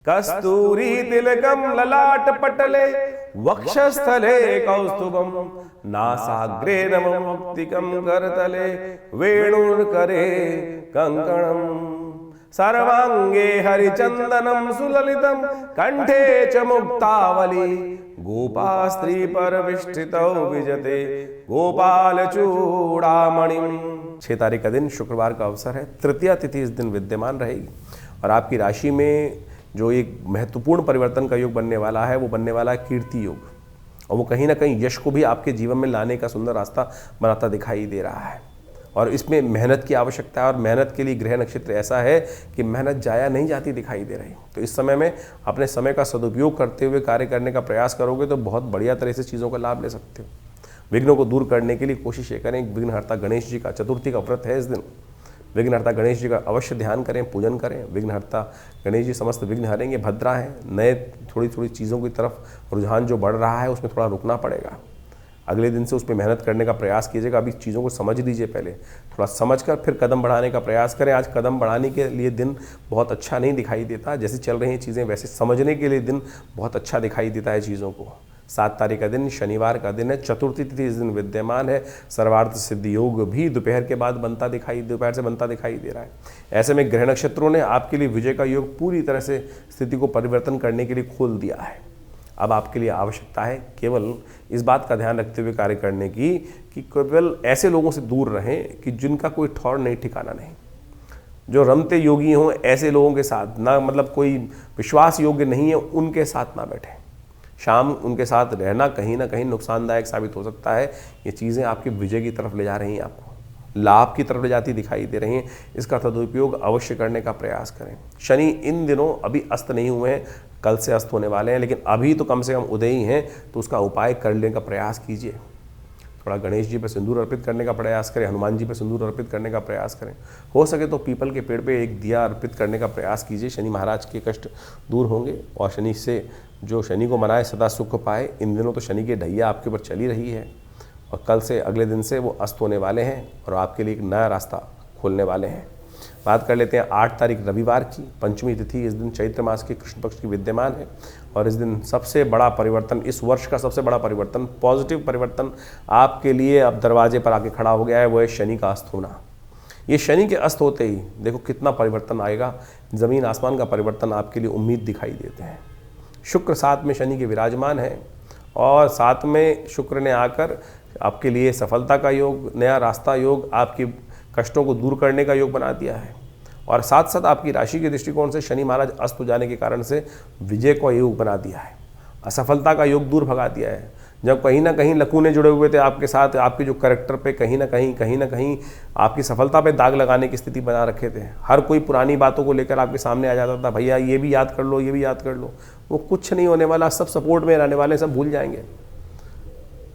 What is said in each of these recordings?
कस्तूरी तिलकम ललाट पटले वक्षस्थले कौस्तुभम नासाग्रे नमः मुक्तिकम करतले वेणुर्करे कंकणम सर्वांगे हरिचंदनम सुललितम कंठे च मुक्तावली गोपा स्त्री परविष्ठितौ विजते गोपाल चूड़ामणिम। 6 तारीख का दिन शुक्रवार का अवसर है। तृतीया तिथि इस दिन विद्यमान रहेगी और आपकी राशि में जो एक महत्वपूर्ण परिवर्तन का योग बनने वाला है वो बनने वाला है कीर्ति योग, और वो कहीं ना कहीं यश को भी आपके जीवन में लाने का सुंदर रास्ता बनाता दिखाई दे रहा है। और इसमें मेहनत की आवश्यकता है और मेहनत के लिए ग्रह नक्षत्र ऐसा है कि मेहनत जाया नहीं जाती दिखाई दे रही। तो इस समय में अपने समय का सदुपयोग करते हुए कार्य करने का प्रयास करोगे तो बहुत बढ़िया तरह से चीज़ों का लाभ ले सकते हो। विघ्नों को दूर करने के लिए कोशिश ये करें, विघ्नहर्ता गणेश जी का चतुर्थी का व्रत है इस दिन, विघ्नहर्ता गणेश जी का अवश्य ध्यान करें, पूजन करें। विघ्नहर्ता गणेश जी समस्त विघ्न हरेंगे, भद्रा है। नए थोड़ी चीज़ों की तरफ रुझान जो बढ़ रहा है उसमें थोड़ा रुकना पड़ेगा। अगले दिन से उस पर मेहनत करने का प्रयास कीजिएगा। अभी चीज़ों को समझ लीजिए, पहले थोड़ा समझकर फिर कदम बढ़ाने का प्रयास करें। आज कदम बढ़ाने के लिए दिन बहुत अच्छा नहीं दिखाई देता, जैसे चल रही हैं चीज़ें वैसे समझने के लिए दिन बहुत अच्छा दिखाई देता है चीज़ों को। 7 तारीख का दिन शनिवार का दिन है, चतुर्थी तिथि इस दिन विद्यमान है। सर्वार्थ सिद्धि योग भी दोपहर के बाद दोपहर से बनता दिखाई दे रहा है। ऐसे में ग्रह नक्षत्रों ने आपके लिए विजय का योग पूरी तरह से स्थिति को परिवर्तन करने के लिए खोल दिया है। अब आपके लिए आवश्यकता है केवल इस बात का ध्यान रखते हुए कार्य करने की कि केवल ऐसे लोगों से दूर रहें कि जिनका कोई ठौर नहीं ठिकाना नहीं, जो रमते योगी हों, ऐसे लोगों के साथ ना, मतलब कोई विश्वास योग्य नहीं है उनके साथ ना बैठें। शाम उनके साथ रहना कहीं ना कहीं नुकसानदायक साबित हो सकता है। ये चीज़ें आपकी विजय की तरफ ले जा रही हैं, आपको लाभ की तरफ ले जाती दिखाई दे रही हैं। इसका सदुपयोग अवश्य करने का प्रयास करें। शनि इन दिनों अभी अस्त नहीं हुए हैं, कल से अस्त होने वाले हैं, लेकिन अभी तो कम से कम उदय ही हैं, तो उसका उपाय करने का प्रयास कीजिए। थोड़ा गणेश जी पर सिंदूर अर्पित करने का प्रयास करें, हनुमान जी पर सिंदूर अर्पित करने का प्रयास करें। हो सके तो पीपल के पेड़ पे एक दिया अर्पित करने का प्रयास कीजिए। शनि महाराज के कष्ट दूर होंगे और शनि से जो शनि को मनाए सदा सुख पाए। इन दिनों तो शनि की ढैया आपके ऊपर चली रही है और कल से अगले दिन से वो अस्त होने वाले हैं और आपके लिए एक नया रास्ता खोलने वाले हैं। बात कर लेते हैं 8 तारीख रविवार की, पंचमी तिथि इस दिन चैत्र मास के कृष्ण पक्ष की विद्यमान है और इस दिन सबसे बड़ा परिवर्तन, इस वर्ष का सबसे बड़ा परिवर्तन, पॉजिटिव परिवर्तन आपके लिए अब दरवाजे पर आके खड़ा हो गया है, वो है शनि का अस्त होना। ये शनि के अस्त होते ही देखो कितना परिवर्तन आएगा, ज़मीन आसमान का परिवर्तन आपके लिए उम्मीद दिखाई देते हैं। शुक्र साथ में शनि के विराजमान है और साथ में शुक्र ने आकर आपके लिए सफलता का योग, नया रास्ता योग, आपकी कष्टों को दूर करने का योग बना दिया है। और साथ साथ आपकी राशि के दृष्टिकोण से शनि महाराज अस्त हो जाने के कारण से विजय का योग बना दिया है, असफलता का योग दूर भगा दिया है। जब कहीं ना कहीं लकूने जुड़े हुए थे आपके साथ, आपके जो कैरेक्टर पे कहीं ना कहीं आपकी सफलता पे दाग लगाने की स्थिति बना रखे थे, हर कोई पुरानी बातों को लेकर आपके सामने आ जाता था, भैया ये भी याद कर लो, ये भी याद कर लो। वो कुछ नहीं होने वाला, सब सपोर्ट में रहने वाले, सब भूल जाएंगे,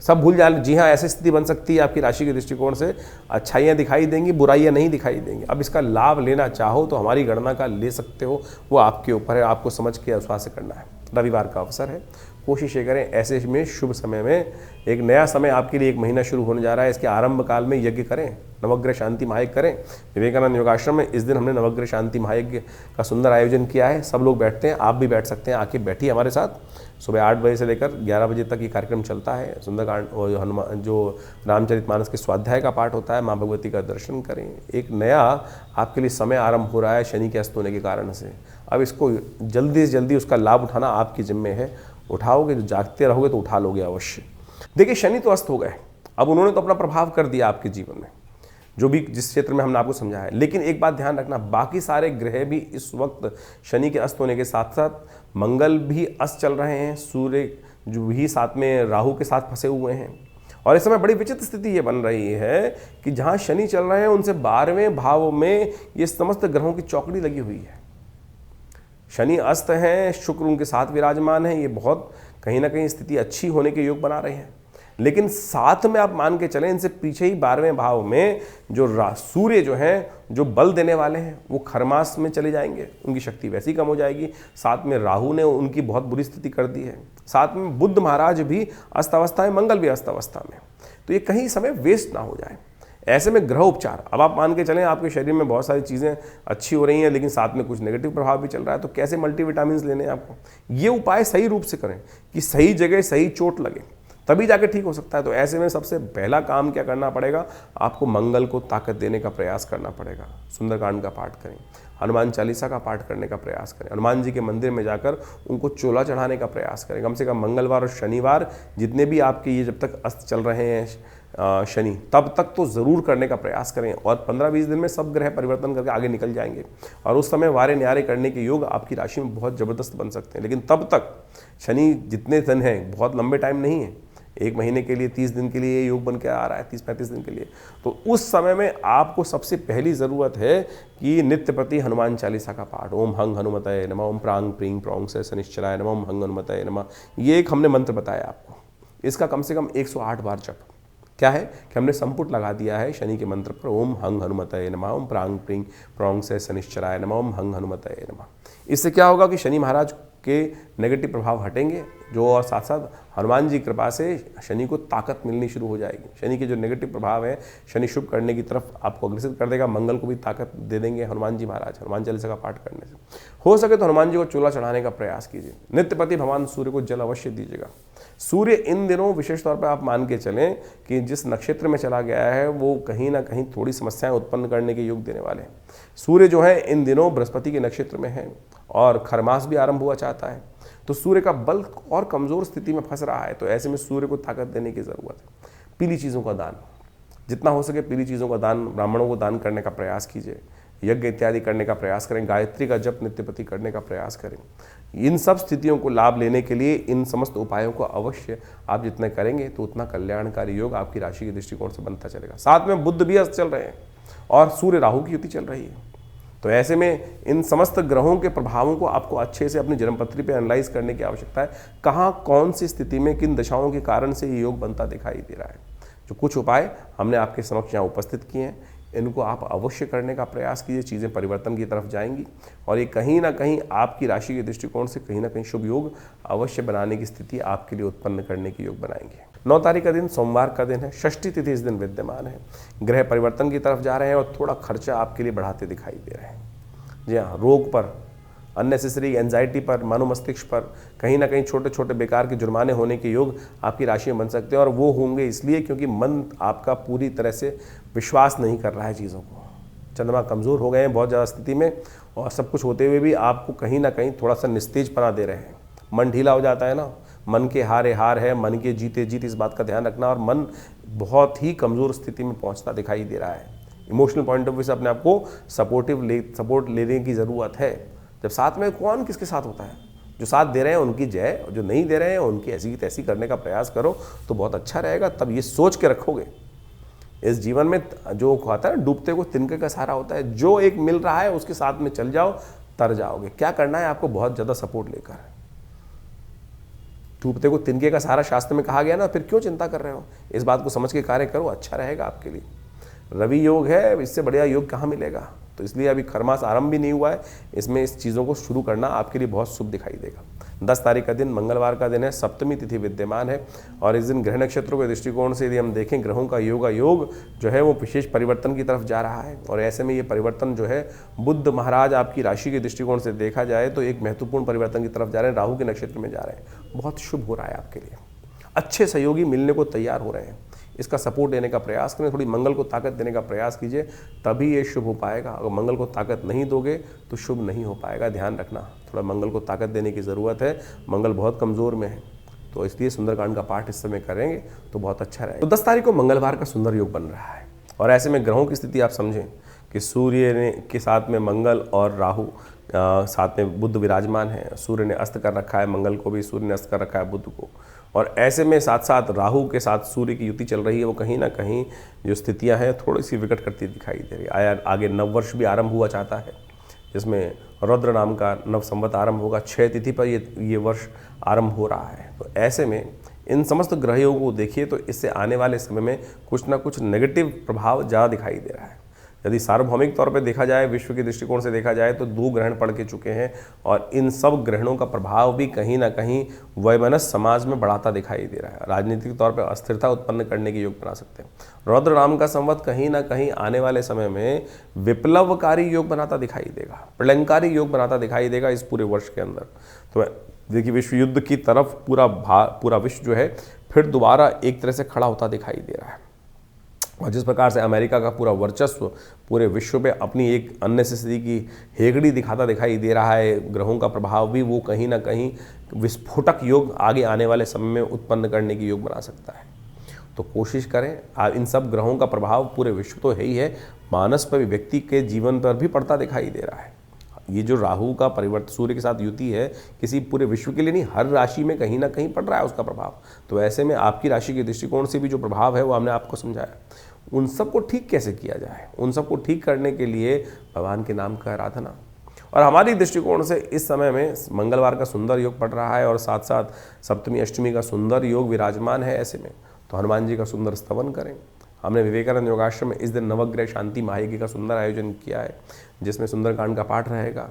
सब भूल जाए। जी हाँ, ऐसी स्थिति बन सकती है आपकी राशि के दृष्टिकोण से, अच्छाइयाँ दिखाई देंगी, बुराइयाँ नहीं दिखाई देंगी। अब इसका लाभ लेना चाहो तो हमारी गणना का ले सकते हो, वो आपके ऊपर है, आपको समझ के अनुसार से करना है। रविवार का अवसर है, कोशिश ये करें ऐसे में शुभ समय में, एक नया समय आपके लिए एक महीना शुरू होने जा रहा है, इसके आरंभ काल में यज्ञ करें, नवग्रह शांति महायज्ञ करें। विवेकानंद योगाश्रम में इस दिन हमने नवग्रह शांति महायज्ञ का सुंदर आयोजन किया है। सब लोग बैठते हैं, आप भी बैठ सकते हैं, आके बैठिए हमारे साथ। सुबह 8 बजे से लेकर 11 बजे तक ये कार्यक्रम चलता है। सुंदरकांड और हनुमान जो रामचरितमानस के स्वाध्याय का पाठ होता है, माँ भगवती का दर्शन करें। एक नया आपके लिए समय आरंभ हो रहा है शनि के अस्त होने के कारण से। अब इसको जल्दी से जल्दी उसका लाभ उठाना आपकी जिम्मे है। उठाओगे, जो जागते रहोगे तो उठा लोगे अवश्य। देखिए, शनि तो अस्त हो गए, अब उन्होंने तो अपना प्रभाव कर दिया आपके जीवन में, जो भी जिस क्षेत्र में हमने आपको समझाया है। लेकिन एक बात ध्यान रखना, बाकी सारे ग्रह भी इस वक्त शनि के अस्त होने के साथ साथ मंगल भी अस्त चल रहे हैं, सूर्य जो भी साथ में राहु के साथ फंसे हुए हैं। और इस समय बड़ी विचित्र स्थिति ये बन रही है कि जहाँ शनि चल रहे हैं उनसे 12वें भाव में ये समस्त ग्रहों की चौकड़ी लगी हुई है। शनि अस्त हैं, शुक्र उनके साथ विराजमान है, ये बहुत कहीं ना कहीं स्थिति अच्छी होने के योग बना रहे हैं। लेकिन साथ में आप मान के चलें, इनसे पीछे ही 12वें भाव में जो सूर्य जो हैं, जो बल देने वाले हैं, वो खरमास में चले जाएंगे, उनकी शक्ति वैसी कम हो जाएगी। साथ में राहु ने उनकी बहुत बुरी स्थिति कर दी है। साथ में बुध महाराज भी अस्त अवस्था है, मंगल भी अस्त अवस्था में। तो ये कहीं समय वेस्ट ना हो जाए, ऐसे में ग्रह उपचार, अब आप मान के चलें आपके शरीर में बहुत सारी चीज़ें अच्छी हो रही हैं लेकिन साथ में कुछ नेगेटिव प्रभाव भी चल रहा है, तो कैसे मल्टीविटामिन्स लेने हैं आपको। ये उपाय सही रूप से करें कि सही जगह सही चोट लगे, तभी जाके ठीक हो सकता है। तो ऐसे में सबसे पहला काम क्या करना पड़ेगा, आपको मंगल को ताकत देने का प्रयास करना पड़ेगा। सुंदरकांड का पाठ करें, हनुमान चालीसा का पाठ करने का प्रयास करें, हनुमान जी के मंदिर में जाकर उनको चोला चढ़ाने का प्रयास करें। कम से कम मंगलवार और शनिवार जितने भी आपके ये जब तक अस्त चल रहे हैं शनि, तब तक तो ज़रूर करने का प्रयास करें। और 15-20 दिन में सब ग्रह परिवर्तन करके आगे निकल जाएंगे और उस समय वारे न्यारे करने के योग आपकी राशि में बहुत ज़बरदस्त बन सकते हैं। लेकिन तब तक शनि जितने दिन हैं, बहुत लंबे टाइम नहीं है, 1 महीने के लिए 30 दिन के लिए ये योग बन के आ रहा है, 30-35 दिन के लिए। तो उस समय में आपको सबसे पहली ज़रूरत है कि नित्य प्रति हनुमान चालीसा का पाठ, ओम हंग हनुमतये नमः, ओम प्रांग प्रींग प्रौंग से शनिश्चराय नमः, ओम हंग हनुमतये नमः। ये एक हमने मंत्र बताया आपको, इसका कम से कम 108 बार जप। क्या है कि हमने संपुट लगा दिया है शनि के मंत्र पर, ओम हंग हनुमतये नमः, ओम प्रांग प्रींग प्रौंग से शनिश्चराय नमः, ओम हंग हनुमतये नमः। इससे क्या होगा कि शनि महाराज के नेगेटिव प्रभाव हटेंगे जो, और साथ साथ हनुमान जी कृपा से शनि को ताकत मिलनी शुरू हो जाएगी। शनि के जो नेगेटिव प्रभाव है, शनि शुभ करने की तरफ आपको अग्रसित कर देगा। मंगल को भी ताकत दे देंगे हनुमान जी महाराज, हनुमान चालीसा का पाठ करने से। हो सके तो हनुमान जी को चूल्हा चढ़ाने का प्रयास कीजिए। नित्यपति भगवान सूर्य को जल अवश्य दीजिएगा। सूर्य इन दिनों विशेष तौर पर आप मान के चलें कि जिस नक्षत्र में चला गया है वो कहीं ना कहीं थोड़ी समस्याएं उत्पन्न करने के योग देने वाले हैं। सूर्य जो है इन दिनों बृहस्पति के नक्षत्र में है और खरमास भी आरंभ हुआ चाहता है, तो सूर्य का बल और कमज़ोर स्थिति में फंस रहा है। तो ऐसे में सूर्य को ताकत देने की ज़रूरत है। पीली चीज़ों का दान, जितना हो सके पीली चीज़ों का दान, ब्राह्मणों को दान करने का प्रयास कीजिए। यज्ञ इत्यादि करने का प्रयास करें, गायत्री का जप नित्यपति करने का प्रयास करें। इन सब स्थितियों को लाभ लेने के लिए इन समस्त उपायों को अवश्य आप जितने करेंगे तो उतना कल्याणकारी योग आपकी राशि के दृष्टिकोण से बनता चलेगा। साथ में बुध भी अस्त चल रहे हैं और सूर्य राहु की युति चल रही है। तो ऐसे में इन समस्त ग्रहों के प्रभावों को आपको अच्छे से अपनी जन्मपत्री पे एनालाइज करने की आवश्यकता है। कहाँ कौन सी स्थिति में किन दशाओं के कारण से ये योग बनता दिखाई दे रहा है। जो कुछ उपाय हमने आपके समक्ष यहाँ उपस्थित किए हैं, इनको आप अवश्य करने का प्रयास कीजिए। चीज़ें परिवर्तन की तरफ जाएंगी और ये कहीं ना कहीं आपकी राशि के दृष्टिकोण से कहीं ना कहीं शुभ योग अवश्य बनाने की स्थिति आपके लिए उत्पन्न करने की योग बनाएंगे। 9 तारीख का दिन सोमवार का दिन है, षष्ठी तिथि इस दिन विद्यमान है। ग्रह परिवर्तन की तरफ जा रहे हैं और थोड़ा खर्चा आपके लिए बढ़ाते दिखाई दे रहे हैं। जी हाँ, रोग पर, अननेसेसरी एंजाइटी पर, मनोमस्तिष्क पर कहीं ना कहीं छोटे छोटे बेकार के जुर्माने होने के योग आपकी राशि में बन सकते हैं। और वो होंगे इसलिए क्योंकि मन आपका पूरी तरह से विश्वास नहीं कर रहा है चीज़ों को। चंद्रमा कमज़ोर हो गए हैं बहुत ज़्यादा स्थिति में और सब कुछ होते हुए भी आपको कहीं ना कहीं थोड़ा सा निस्तेजपना दे रहे हैं। मन ढीला हो जाता है ना, मन के हारे हार है, मन के जीते जीत, इस बात का ध्यान रखना। और मन बहुत ही कमज़ोर स्थिति में पहुँचता दिखाई दे रहा है। इमोशनल पॉइंट ऑफ व्यू से अपने आप को सपोर्ट लेने की ज़रूरत है। जब साथ में कौन किसके साथ होता है, जो साथ दे रहे हैं उनकी जय, और जो नहीं दे रहे हैं उनकी ऐसी की तैसी करने का प्रयास करो तो बहुत अच्छा रहेगा। तब ये सोच के रखोगे, इस जीवन में जो कहता है डूबते को तिनके का सहारा होता है, जो एक मिल रहा है उसके साथ में चल जाओ, तर जाओगे। क्या करना है आपको, बहुत ज़्यादा सपोर्ट लेकर। डूबते को तिनके का सहारा शास्त्र में कहा गया ना, फिर क्यों चिंता कर रहे हो। इस बात को समझ के कार्य करो, अच्छा रहेगा आपके लिए। रवि योग है, इससे बढ़िया योग कहाँ मिलेगा। तो इसलिए अभी खरमास आरंभ भी नहीं हुआ है, इसमें इस चीज़ों को शुरू करना आपके लिए बहुत शुभ दिखाई देगा। 10 तारीख का दिन मंगलवार का दिन है, सप्तमी तिथि विद्यमान है और इस दिन ग्रह नक्षत्रों के दृष्टिकोण से यदि हम देखें, ग्रहों का योग जो है वो विशेष परिवर्तन की तरफ जा रहा है। और ऐसे में ये परिवर्तन जो है बुध महाराज आपकी राशि के दृष्टिकोण से देखा जाए तो एक महत्वपूर्ण परिवर्तन की तरफ जा रहे हैं, राहु के नक्षत्र में जा रहे हैं। बहुत शुभ हो रहा है आपके लिए, अच्छे सहयोगी मिलने को तैयार हो रहे हैं। इसका सपोर्ट देने का प्रयास करें, थोड़ी मंगल को ताकत देने का प्रयास कीजिए, तभी ये शुभ हो पाएगा। अगर मंगल को ताकत नहीं दोगे तो शुभ नहीं हो पाएगा, ध्यान रखना। थोड़ा मंगल को ताकत देने की ज़रूरत है, मंगल बहुत कमज़ोर में है, तो इसलिए सुंदरकांड का पाठ इस समय करेंगे तो बहुत अच्छा रहेगा। तो 10 तारीख को मंगलवार का सुंदर योग बन रहा है और ऐसे में ग्रहों की स्थिति आप समझें कि सूर्य के साथ में मंगल और राहु, साथ में बुध विराजमान है। सूर्य ने अस्त कर रखा है, मंगल को भी सूर्य ने अस्त कर रखा है, बुध को। और ऐसे में साथ साथ राहु के साथ सूर्य की युति चल रही है। वो कहीं ना कहीं जो स्थितियां हैं थोड़ी सी विकट करती दिखाई दे रही है। आगे नववर्ष भी आरंभ हुआ चाहता है, जिसमें रुद्र नाम का नव संवत आरंभ होगा। 6 तिथि पर ये वर्ष आरंभ हो रहा है। तो ऐसे में इन समस्त ग्रहों को देखिए तो इससे आने वाले समय में कुछ ना कुछ नेगेटिव प्रभाव ज़्यादा दिखाई दे रहा है। यदि सार्वभौमिक तौर पे देखा जाए, विश्व के दृष्टिकोण से देखा जाए तो 2 ग्रहण पड़ के चुके हैं और इन सब ग्रहणों का प्रभाव भी कहीं ना कहीं वैमनस्य समाज में बढ़ाता दिखाई दे रहा है। राजनीतिक तौर पे अस्थिरता उत्पन्न करने के योग बना सकते हैं। रौद्र नाम का संवत कहीं ना कहीं आने वाले समय में विप्लवकारी योग बनाता दिखाई देगा, प्रलयंकारी योग बनाता दिखाई देगा इस पूरे वर्ष के अंदर। तो देखिए विश्व युद्ध की तरफ पूरा विश्व जो है फिर दोबारा एक तरह से खड़ा होता दिखाई दे रहा है। और जिस प्रकार से अमेरिका का पूरा वर्चस्व पूरे विश्व पे अपनी एक अन्य स्थिति की हेगड़ी दिखाता दिखाई दे रहा है, ग्रहों का प्रभाव भी वो कहीं ना कहीं विस्फोटक योग आगे आने वाले समय में उत्पन्न करने की योग बना सकता है। तो कोशिश करें, इन सब ग्रहों का प्रभाव पूरे विश्व तो है ही है, मानस पर भी, व्यक्ति के जीवन पर भी पड़ता दिखाई दे रहा है। ये जो राहु का परिवर्तन सूर्य के साथ युति है, किसी पूरे विश्व के लिए नहीं, हर राशि में कहीं ना कहीं पड़ रहा है उसका प्रभाव। तो ऐसे में आपकी राशि के दृष्टिकोण से भी जो प्रभाव है वो हमने आपको समझाया। उन सबको ठीक कैसे किया जाए, उन सबको ठीक करने के लिए भगवान के नाम का आराधना। और हमारी दृष्टिकोण से इस समय में मंगलवार का सुंदर योग पड़ रहा है और साथ साथ सप्तमी अष्टमी का सुंदर योग विराजमान है। ऐसे में तो हनुमान जी का सुंदर स्तवन करें। हमने विवेकानंद योगाश्रम में इस दिन नवग्रह शांति महायज्ञ का सुंदर आयोजन किया है, जिसमें सुंदरकांड का पाठ रहेगा,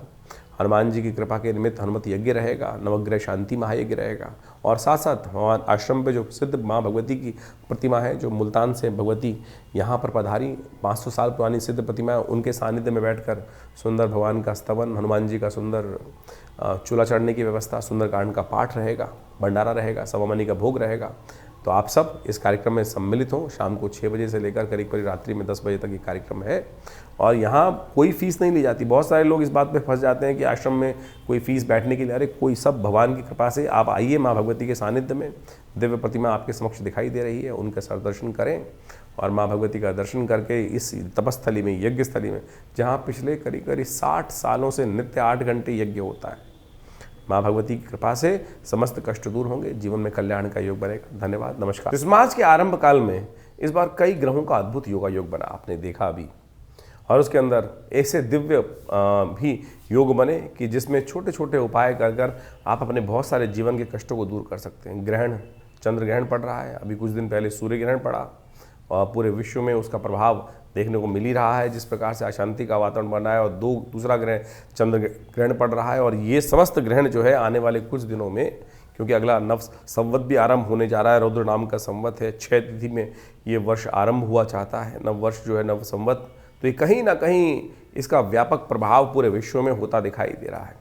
हनुमान जी की कृपा के निमित्त हनुमत यज्ञ रहेगा, नवग्रह शांति महायज्ञ रहेगा और साथ साथ हमारे आश्रम पे जो सिद्ध माँ भगवती की प्रतिमा है, जो मुल्तान से भगवती यहाँ पर पधारी 500 साल पुरानी सिद्ध प्रतिमा है, उनके सानिध्य में बैठकर सुंदर भगवान का स्तवन, हनुमान जी का सुंदर चूल्हा चढ़ने की व्यवस्था, सुंदरकांड का पाठ रहेगा, भंडारा रहेगा, सवामनी का भोग रहेगा। तो आप सब इस कार्यक्रम में सम्मिलित हों। शाम को 6 बजे से लेकर करीब करीब रात्रि में 10 बजे तक ये कार्यक्रम है और यहाँ कोई फीस नहीं ली जाती। बहुत सारे लोग इस बात पे फंस जाते हैं कि आश्रम में कोई फीस बैठने के लिए, अरे कोई सब भगवान की कृपा से आप आइए, माँ भगवती के सानिध्य में दिव्य प्रतिमा आपके समक्ष दिखाई दे रही है, उनका सरदर्शन करें और माँ भगवती का दर्शन करके इस तपस्थली में, यज्ञ स्थली में, जहाँ पिछले करीब करीब 60 सालों से नित्य 8 घंटे यज्ञ होता है, माँ भगवती की कृपा से समस्त कष्ट दूर होंगे, जीवन में कल्याण का योग बनेगा। धन्यवाद, नमस्कार। इस मास के आरंभ काल में इस बार कई ग्रहों का अद्भुत योगा योग बना, आपने देखा अभी, और उसके अंदर ऐसे दिव्य भी योग बने कि जिसमें छोटे छोटे उपाय कर कर आप अपने बहुत सारे जीवन के कष्टों को दूर कर सकते हैं। ग्रहण, चंद्र ग्रहण पड़ रहा है, अभी कुछ दिन पहले सूर्य ग्रहण पड़ा और पूरे विश्व में उसका प्रभाव देखने को मिल ही रहा है, जिस प्रकार से अशांति का वातावरण बन रहा है और दूसरा ग्रहण चंद्र ग्रहण पड़ रहा है। और ये समस्त ग्रहण जो है आने वाले कुछ दिनों में, क्योंकि अगला नव संवत भी आरंभ होने जा रहा है, रौद्र नाम का संवत है, 6 तिथि में ये वर्ष आरंभ हुआ चाहता है, नव वर्ष जो है नव संवत, तो ये कहीं ना कहीं इसका व्यापक प्रभाव पूरे विश्व में होता दिखाई दे रहा है।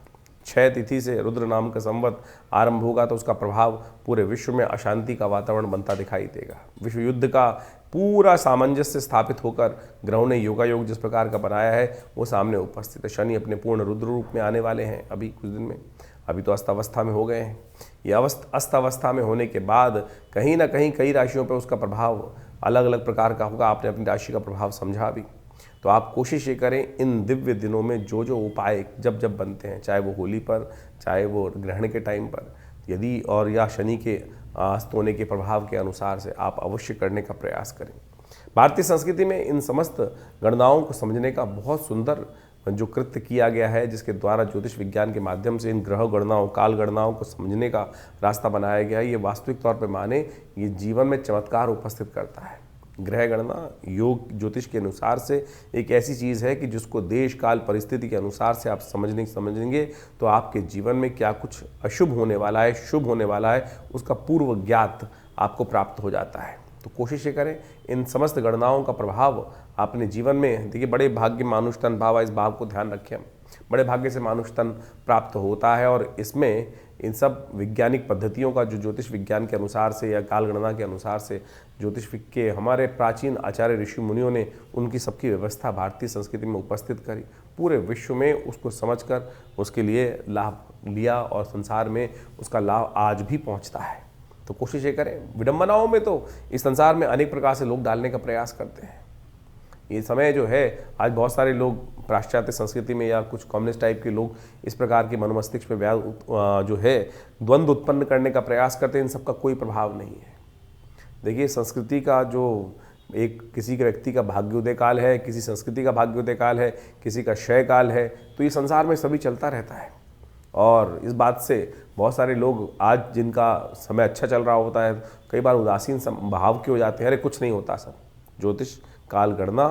6 तिथि से रुद्र नाम का संवत आरंभ होगा तो उसका प्रभाव पूरे विश्व में अशांति का वातावरण बनता दिखाई देगा। विश्व युद्ध का पूरा सामंजस्य स्थापित होकर ग्रहों ने योगा योग जिस प्रकार का बनाया है वो सामने उपस्थित है। शनि अपने पूर्ण रुद्र रूप में आने वाले हैं अभी कुछ दिन में, अभी तो अस्थावस्था में हो गए हैं। ये अस्थावस्था में होने के बाद कहीं ना कहीं कई राशियों पर उसका प्रभाव अलग अलग प्रकार का होगा। आपने अपनी राशि का प्रभाव समझा भी, तो आप कोशिश ये करें इन दिव्य दिनों में जो जो उपाय जब जब बनते हैं, चाहे वो होली पर, चाहे वो ग्रहण के टाइम पर, यदि और या शनि के अस्त होने के प्रभाव के अनुसार से आप अवश्य करने का प्रयास करें। भारतीय संस्कृति में इन समस्त गणनाओं को समझने का बहुत सुंदर जो कृत्य किया गया है, जिसके द्वारा ज्योतिष विज्ञान के माध्यम से इन ग्रह गणनाओं, काल गणनाओं को समझने का रास्ता बनाया गया है। ये वास्तविक तौर पर माने ये जीवन में चमत्कार उपस्थित करता है। ग्रह गणना योग ज्योतिष के अनुसार से एक ऐसी चीज़ है कि जिसको देश काल परिस्थिति के अनुसार से आप समझेंगे तो आपके जीवन में क्या कुछ अशुभ होने वाला है, शुभ होने वाला है, उसका पूर्व ज्ञात आपको प्राप्त हो जाता है। तो कोशिश ये करें इन समस्त गणनाओं का प्रभाव अपने जीवन में, देखिए बड़े भाग्य मानुष तन भाव, इस भाव को ध्यान रखें, बड़े भाग्य से मानुष तन प्राप्त होता है। और इसमें इन सब वैज्ञानिक पद्धतियों का जो ज्योतिष विज्ञान के अनुसार से या काल गणना के अनुसार से ज्योतिष के हमारे प्राचीन आचार्य ऋषि मुनियों ने उनकी सबकी व्यवस्था भारतीय संस्कृति में उपस्थित करी, पूरे विश्व में उसको समझकर उसके लिए लाभ लिया और संसार में उसका लाभ आज भी पहुंचता है। तो कोशिश ये करें, विडंबनाओं में तो इस संसार में अनेक प्रकार से लोग डालने का प्रयास करते हैं। ये समय जो है आज बहुत सारे लोग पाश्चात्य संस्कृति में या कुछ कम्युनिस्ट टाइप के लोग इस प्रकार के मनोमस्तिष्क पे जो है द्वंद्व उत्पन्न करने का प्रयास करते हैं। इन सबका कोई प्रभाव नहीं है। देखिए संस्कृति का जो एक किसी के व्यक्ति का भाग्योदय काल है, किसी संस्कृति का भाग्योदय काल है, किसी का क्षय काल है, तो ये संसार में सभी चलता रहता है। और इस बात से बहुत सारे लोग आज जिनका समय अच्छा चल रहा होता है कई बार उदासीन भाव के हो जाते हैं, अरे कुछ नहीं होता। सब ज्योतिष काल गणना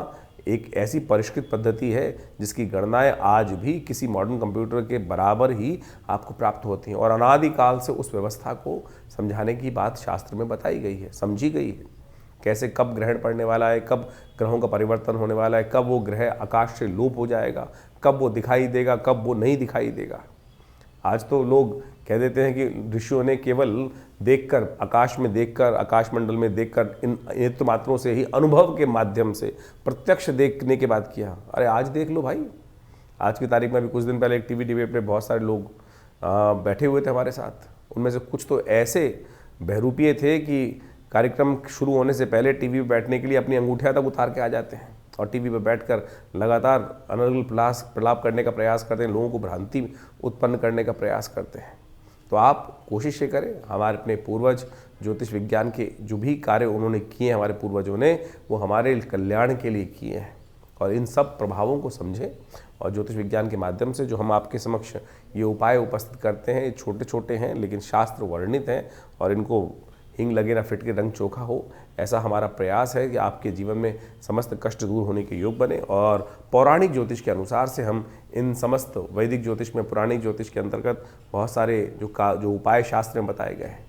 एक ऐसी परिष्कृत पद्धति है जिसकी गणनाएं आज भी किसी मॉडर्न कंप्यूटर के बराबर ही आपको प्राप्त होती हैं, और अनादिकाल से उस व्यवस्था को समझाने की बात शास्त्र में बताई गई है, समझी गई है। कैसे कब ग्रहण पड़ने वाला है, कब ग्रहों का परिवर्तन होने वाला है, कब वो ग्रह आकाश से लोप हो जाएगा, कब वो दिखाई देगा, कब वो नहीं दिखाई देगा। आज तो लोग कह देते हैं कि ऋषियों ने केवल देखकर, आकाश में देखकर, आकाशमंडल में देखकर, इन नेत्र मात्रों से ही अनुभव के माध्यम से प्रत्यक्ष देखने के बाद किया। अरे आज देख लो भाई, आज की तारीख में भी कुछ दिन पहले एक टीवी डिबेट पे बहुत सारे लोग बैठे हुए थे हमारे साथ। उनमें से कुछ तो ऐसे बहरूपिये थे कि कार्यक्रम शुरू होने से पहले टीवी पे बैठने के लिए अपनी अंगूठियां तक उतार के आ जाते हैं और टीवी पर बैठकर लगातार अनर्गल प्रलाप करने का प्रयास करते हैं, लोगों को भ्रांति उत्पन्न करने का प्रयास करते हैं। तो आप कोशिश ये करें, हमारे अपने पूर्वज ज्योतिष विज्ञान के जो भी कार्य उन्होंने किए हैं, हमारे पूर्वजों ने, वो हमारे कल्याण के लिए किए हैं, और इन सब प्रभावों को समझें। और ज्योतिष विज्ञान के माध्यम से जो हम आपके समक्ष ये उपाय उपस्थित करते हैं, ये छोटे छोटे हैं लेकिन शास्त्र वर्णित हैं, और इनको हिंग लगे ना फिट के रंग चोखा हो, ऐसा हमारा प्रयास है कि आपके जीवन में समस्त कष्ट दूर होने के योग बने। और पौराणिक ज्योतिष के अनुसार से हम इन समस्त वैदिक ज्योतिष में, पुराणिक ज्योतिष के अंतर्गत बहुत सारे जो उपाय शास्त्र में बताए गए हैं,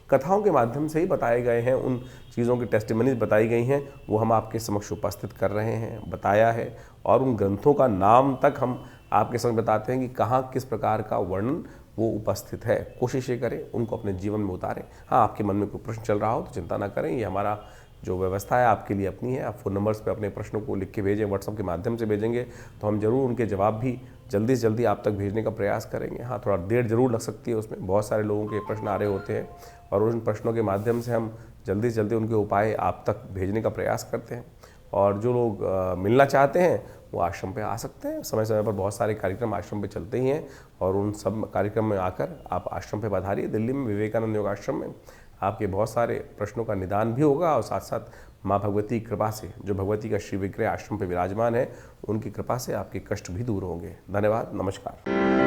कथाओं के माध्यम से ही बताए गए हैं, उन चीज़ों की टेस्टिमनीज बताई गई हैं, वो हम आपके समक्ष उपस्थित कर रहे हैं, बताया है। और उन ग्रंथों का नाम तक हम आपके समक्ष बताते हैं कि कहाँ किस प्रकार का वर्णन वो उपस्थित है। कोशिश ये करें उनको अपने जीवन में उतारें। हाँ, आपके मन में कोई प्रश्न चल रहा हो तो चिंता ना करें, ये हमारा जो व्यवस्था है आपके लिए अपनी है। आप फ़ोन नंबर्स पे अपने प्रश्नों को लिख के भेजें, व्हाट्सएप के माध्यम से भेजेंगे तो हम जरूर उनके जवाब भी जल्दी से जल्दी आप तक भेजने का प्रयास करेंगे। हाँ, थोड़ा देर जरूर लग सकती है उसमें, बहुत सारे लोगों के प्रश्न आ रहे होते हैं, और उन प्रश्नों के माध्यम से हम जल्दी से जल्दी उनके उपाय आप तक भेजने का प्रयास करते हैं। और जो लोग मिलना चाहते हैं वो आश्रम पे आ सकते हैं। समय समय पर बहुत सारे कार्यक्रम आश्रम पे चलते ही हैं, और उन सब कार्यक्रम में आकर आप आश्रम पे पधारिए। दिल्ली में विवेकानंद योगाश्रम में आपके बहुत सारे प्रश्नों का निदान भी होगा, और साथ साथ माँ भगवती की कृपा से, जो भगवती का श्री विग्रह आश्रम पे विराजमान है, उनकी कृपा से आपके कष्ट भी दूर होंगे। धन्यवाद, नमस्कार।